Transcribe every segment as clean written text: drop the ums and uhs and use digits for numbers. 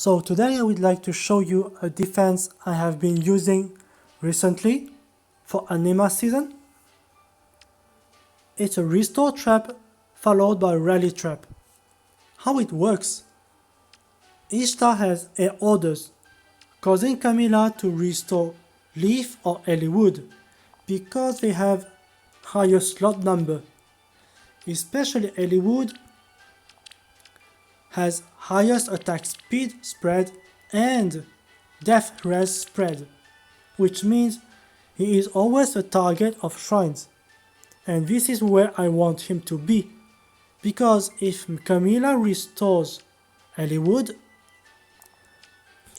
So today I would like to show you a defense I have been using recently for Anima season. It's a restore trap followed by a rally trap. How it works? Each star has air orders, causing Camilla to restore Leaf or Ellie because they have higher slot number. Especially Ellie has highest attack speed spread and death res spread, which means he is always a target of shrines. And this is where I want him to be, because if Camilla restores Ellie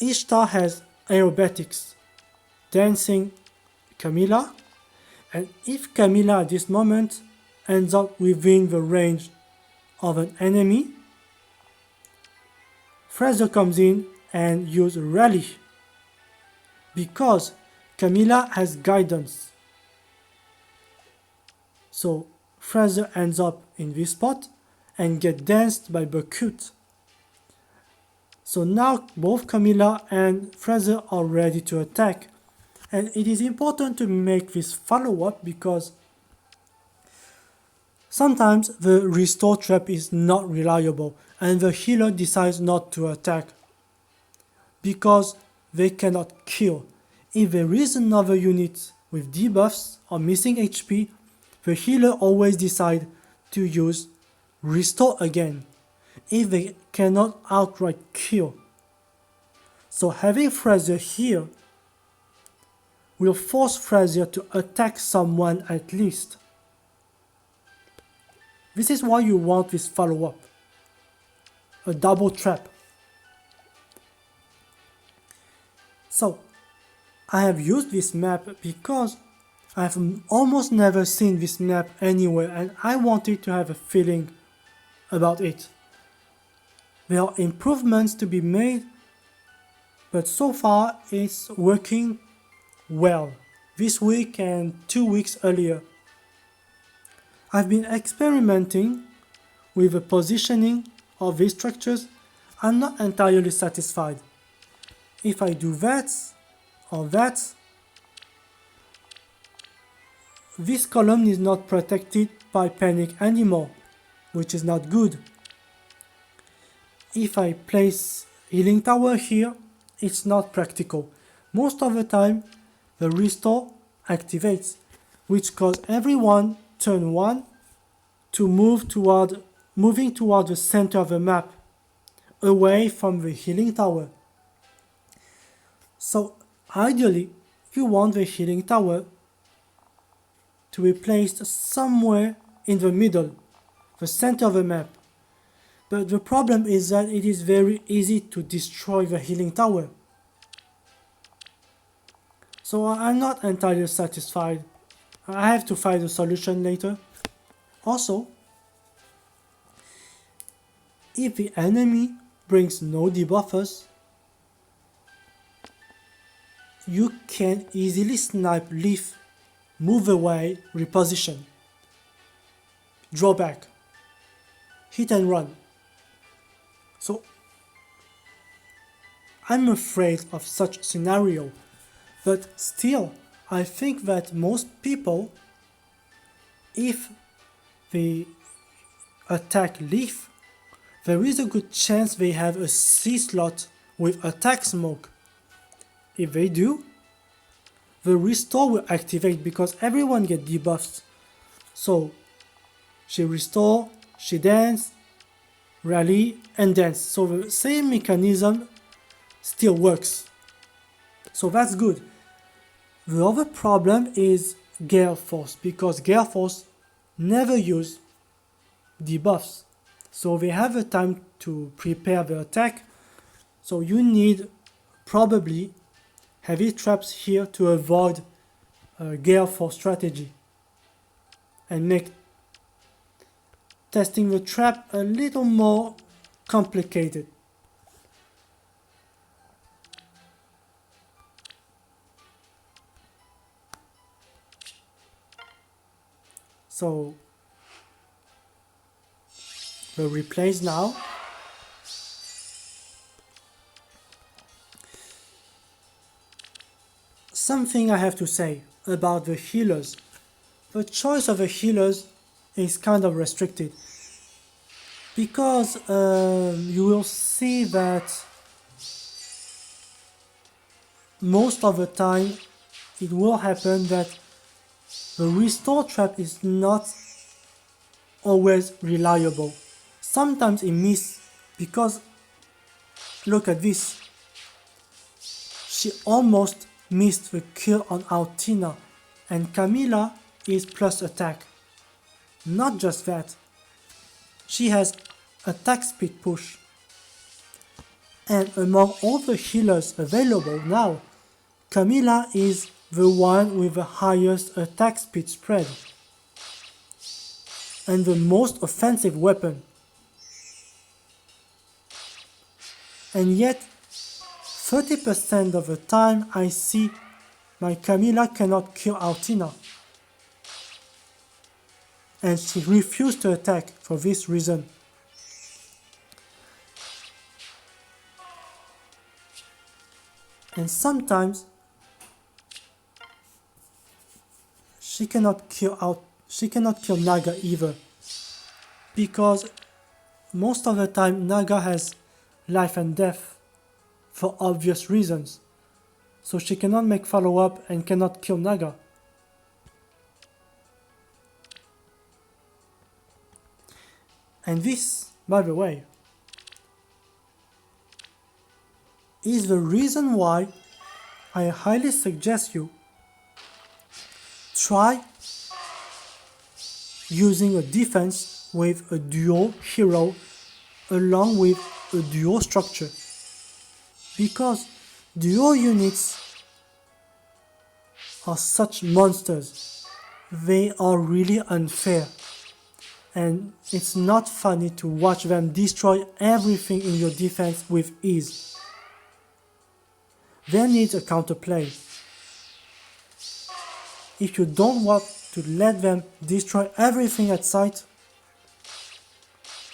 each star has aerobatics, dancing Camilla, and if Camilla at this moment ends up within the range of an enemy, Fraser comes in and uses rally, because Camilla has guidance. So Fraser ends up in this spot and get danced by Berkut. So now both Camilla and Fraser are ready to attack, and it is important to make this follow-up because sometimes the restore trap is not reliable and the healer decides not to attack because they cannot kill. If there is another unit with debuffs or missing HP, the healer always decides to use restore again if they cannot outright kill. So having Fraser here will force Fraser to attack someone at least. This is why you want this follow-up, a double trap. So I have used this map because I've almost never seen this map anywhere and I wanted to have a feeling about it. There are improvements to be made, but so far it's working well. This week and 2 weeks earlier, I've been experimenting with the positioning of these structures. I'm not entirely satisfied. If I do that or that, this column is not protected by panic anymore, which is not good. If I place healing tower here, it's not practical. Most of the time the restore activates, which causes everyone turn 1 to moving toward the center of the map, away from the healing tower. So ideally you want the healing tower to be placed somewhere in the middle, the center of the map. But the problem is that it is very easy to destroy the healing tower. So I'm not entirely satisfied. I have to find a solution later. Also, if the enemy brings no debuffers, you can easily snipe Leaf, move away, reposition, draw back, hit and run. So I'm afraid of such scenario, but still I think that most people, if they attack Leaf, there is a good chance they have a C slot with attack smoke. If they do, the restore will activate because everyone gets debuffs. So she restore, she dance, rally and dance. So the same mechanism still works. So that's good. The other problem is Gale Force, because Gale Force never use debuffs. So they have the time to prepare the attack. So you need probably heavy traps here to avoid Gale Force strategy and make testing the trap a little more complicated. So the replays now. Something I have to say about the healers. The choice of the healers is kind of restricted because you will see that most of the time it will happen that the restore trap is not always reliable. Sometimes it misses because look at this. She almost missed the kill on Altina, and Camilla is plus attack. Not just that, she has attack speed push. And among all the healers available now, Camilla is the one with the highest attack speed spread and the most offensive weapon. And yet 30% of the time I see my Camilla cannot kill Altina, and she refused to attack for this reason. And sometimes she cannot kill Naga either, because most of the time Naga has life and death for obvious reasons, so she cannot make follow-up and cannot kill Naga. And this, by the way, is the reason why I highly suggest you try using a defense with a duo hero along with a duo structure, because duo units are such monsters. They are really unfair, and it's not funny to watch them destroy everything in your defense with ease. There needs a counterplay. If you don't want to let them destroy everything at sight,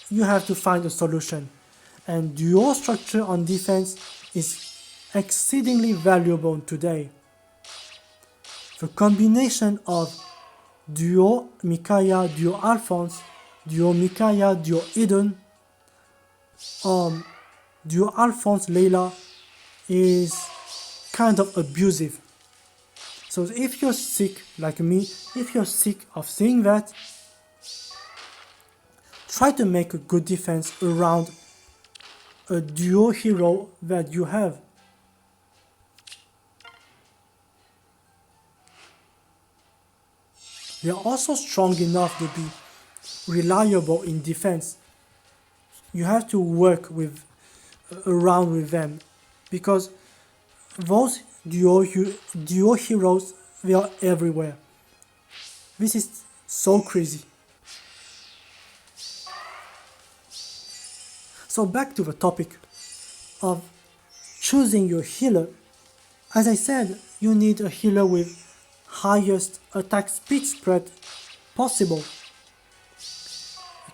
you have to find a solution, and duo structure on defense is exceedingly valuable today. The combination of duo Micaiah, duo Alphonse, duo Micaiah, duo Eden, duo Alphonse Layla is kind of abusive. So if you're sick, like me, if you're sick of seeing that, try to make a good defense around a duo hero that you have. They are also strong enough to be reliable in defense. You have to work around with them, because those duo heroes, they are everywhere. This is so crazy. So back to the topic of choosing your healer. As I said, you need a healer with highest attack speed spread possible.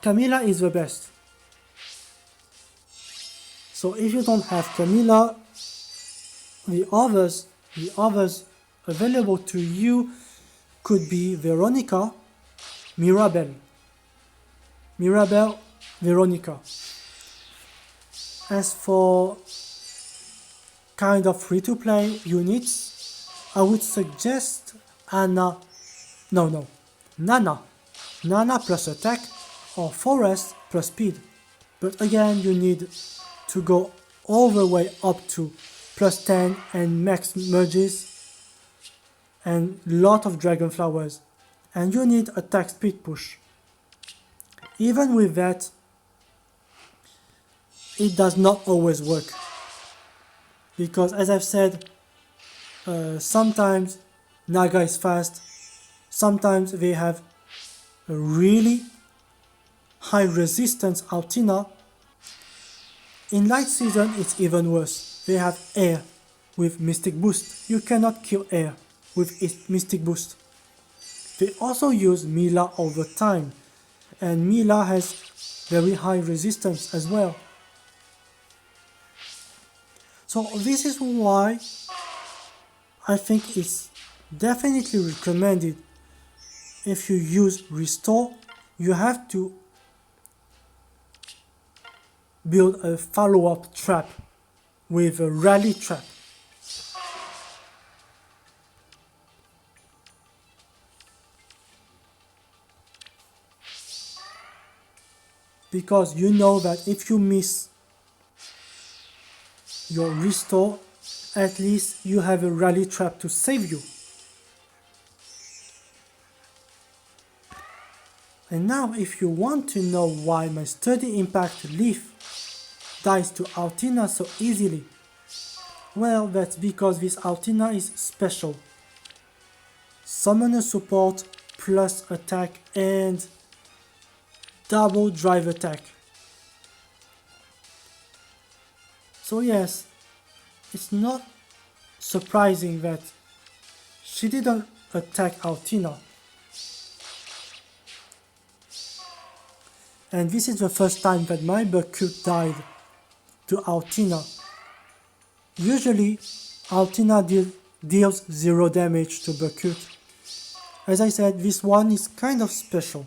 Camilla is the best. So if you don't have Camilla, the others available to you could be Veronica, Mirabelle, Veronica. As for kind of free-to-play units, I would suggest Nana plus attack, or Forest plus speed. But again, you need to go all the way up to plus 10 and max merges and lot of dragon flowers, and you need attack speed push. Even with that, it does not always work, because as I've said, sometimes Naga is fast, sometimes they have a really high resistance Altina. In light season it's even worse. They have air with Mystic Boost. You cannot kill air with Mystic Boost. They also use Mila all the time, and Mila has very high resistance as well. So this is why I think it's definitely recommended. If you use restore, you have to build a follow-up trap with a rally trap. Because you know that if you miss your restore, at least you have a rally trap to save you. And now if you want to know why my sturdy impact leaf dies to Altina so easily, well, that's because this Altina is special. Summoner support plus attack and double drive attack. So yes, it's not surprising that she didn't attack Altina. And this is the first time that my Buckut died to Altina. Usually, Altina deals 0 damage to Buckut. As I said, this one is kind of special.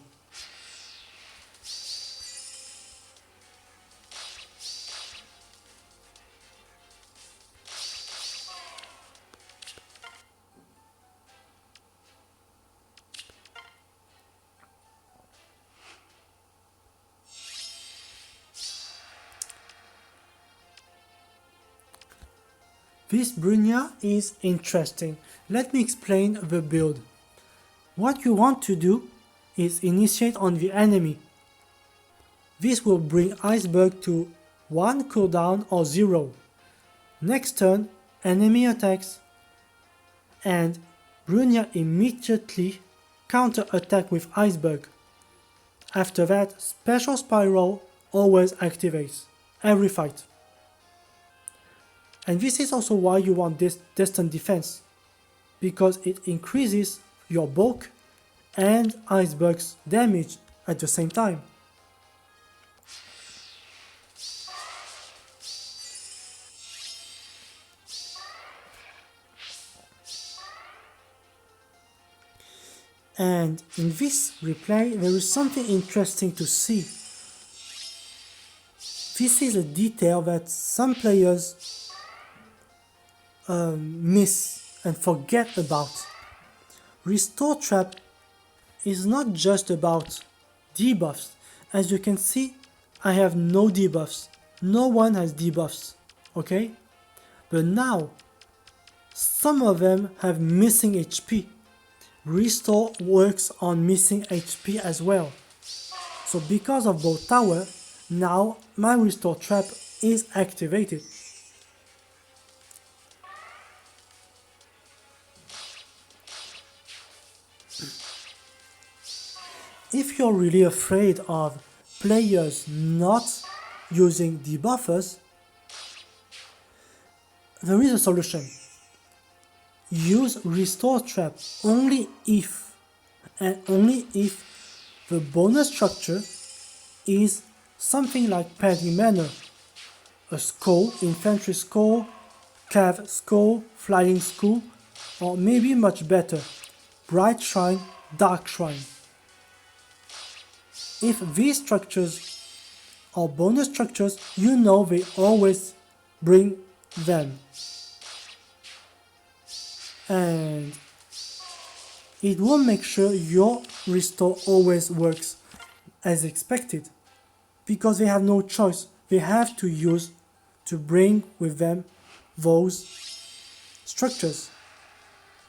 This Brunia is interesting. Let me explain the build. What you want to do is initiate on the enemy. This will bring Iceberg to 1 cooldown or 0. Next turn, enemy attacks and Brunia immediately counter-attack with Iceberg. After that, Special Spiral always activates, every fight. And this is also why you want this Distant Defense, because it increases your bulk and Iceberg's damage at the same time. And in this replay, there is something interesting to see. This is a detail that some players miss and forget about. Restore Trap is not just about debuffs. As you can see, I have no debuffs. No one has debuffs, okay? But now, some of them have missing HP. Restore works on missing HP as well. So because of both tower, now my Restore Trap is activated. If you're really afraid of players not using debuffers, there is a solution. Use Restore Trap only if the bonus structure is something like Paddy Manor, a skull, infantry skull, cav skull, flying skull, or maybe much better, Bright Shrine, Dark Shrine. If these structures are bonus structures, you know they always bring them. And it will make sure your restore always works as expected, because they have no choice. They have to use to bring with them those structures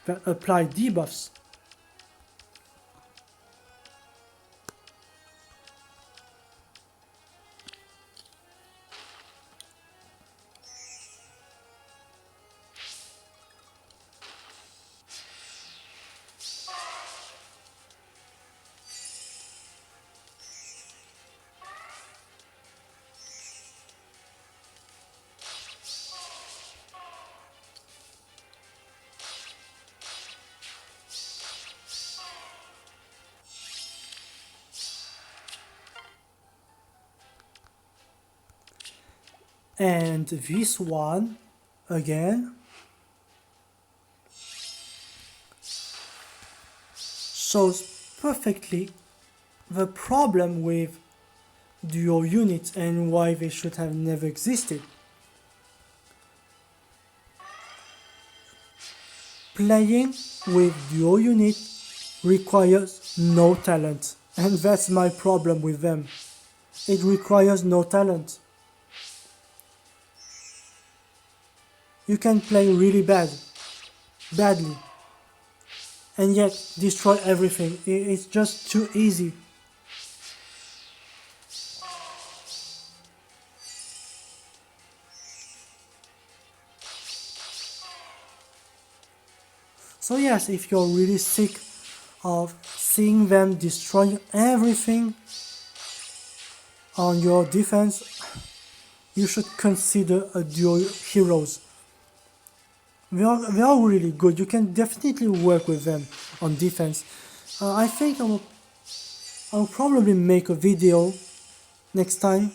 that apply debuffs. And this one, again, shows perfectly the problem with duo units and why they should have never existed. Playing with duo unit requires no talent, and that's my problem with them. It requires no talent. You can play really badly, and yet destroy everything. It's just too easy. So yes, if you're really sick of seeing them destroy everything on your defense, you should consider a duo heroes. They are really good. You can definitely work with them on defense. I think I'll probably make a video next time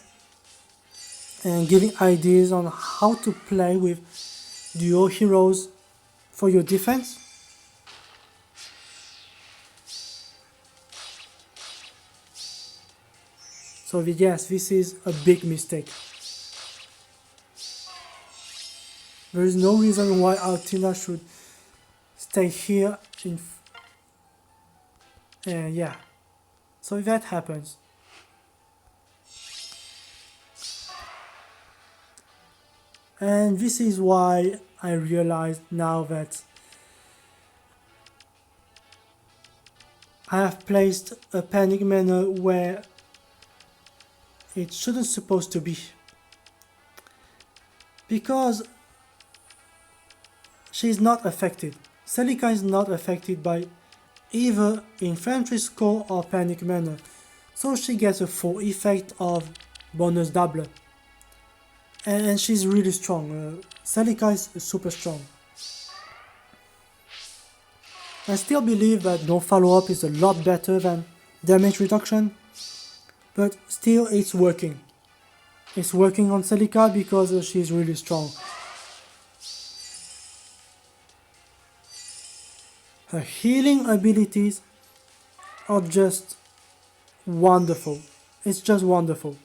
and giving ideas on how to play with duo heroes for your defense. So yes, this is a big mistake. There is no reason why Altina should stay here in... yeah. So if that happens, and this is why I realized now that I have placed a panic mana where it shouldn't supposed to be, because she's not affected. Celica is not affected by either infantry score or panic mana, so she gets a full effect of bonus double, and she's really strong. Celica is super strong. I still believe that no follow-up is a lot better than damage reduction, but still it's working. It's working on Celica because she's really strong. Her healing abilities are just wonderful. It's just wonderful.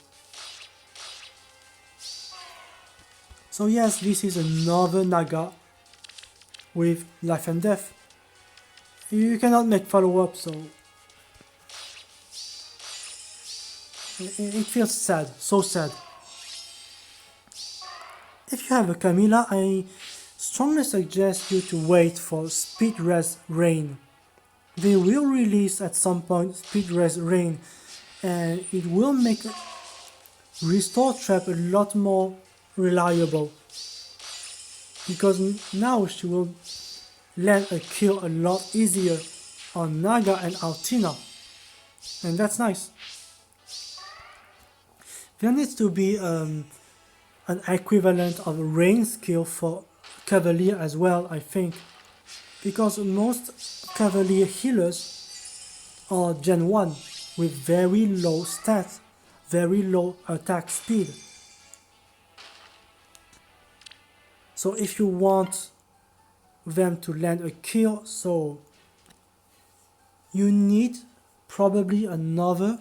So yes, this is another Naga with life and death. You cannot make follow-up, so it feels sad, so sad. If you have a Camilla, I strongly suggest you to wait for Speed Res Rain. They will release at some point Speed Res Rain, and it will make Restore Trap a lot more reliable, because now she will land a kill a lot easier on Naga and Altina, and that's nice. There needs to be an equivalent of a rain skill for Cavalier as well, I think, because most Cavalier healers are Gen 1 with very low stats, very low attack speed. So if you want them to land a kill, so you need probably another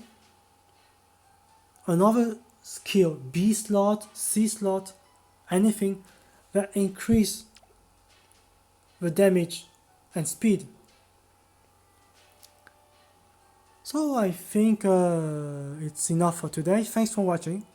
skill, B slot, C slot, anything that increase the damage and speed. So I think it's enough for today. Thanks for watching.